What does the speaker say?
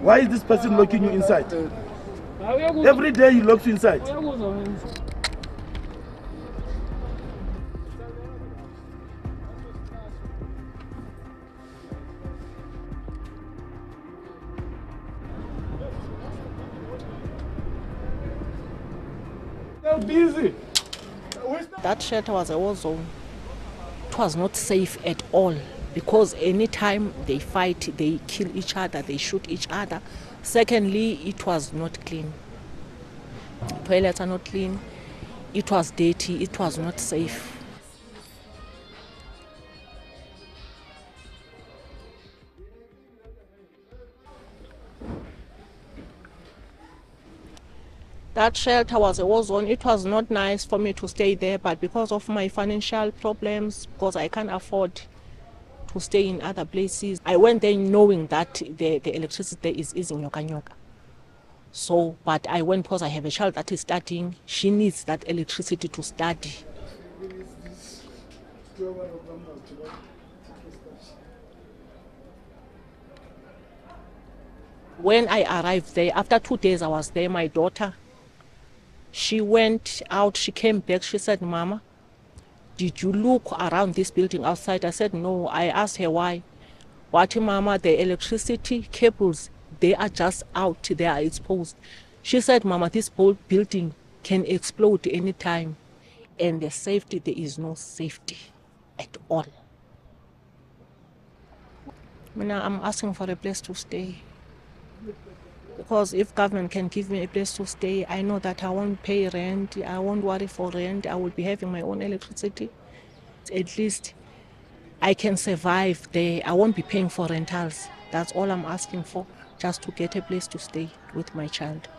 Why is this person locking you inside? Every day he locks you inside. They're busy. That shelter was a war zone. It was not safe at all because anytime they fight, they kill each other, they shoot each other. Secondly, it was not clean. Toilets are not clean. It was dirty. It was not safe. That shelter was a war zone. It was not nice for me to stay there, but because of my financial problems, because I can't afford to stay in other places, I went there knowing that the electricity there is in Nyoka Nyoka. So, but I went because I have a child that is studying. She needs that electricity to study. When I arrived there, after 2 days I was there, my daughter, she went out, she came back, she said, "Mama, did you look around this building outside?" I said, "No." I asked her why. "What, Mama, the electricity cables, they are just out, they are exposed." She said, "Mama, this whole building can explode anytime. And the safety, there is no safety at all." Now I'm asking for a place to stay. Because if government can give me a place to stay, I know that I won't pay rent, I won't worry for rent, I will be having my own electricity. At least I can survive there. I won't be paying for rentals. That's all I'm asking for, just to get a place to stay with my child.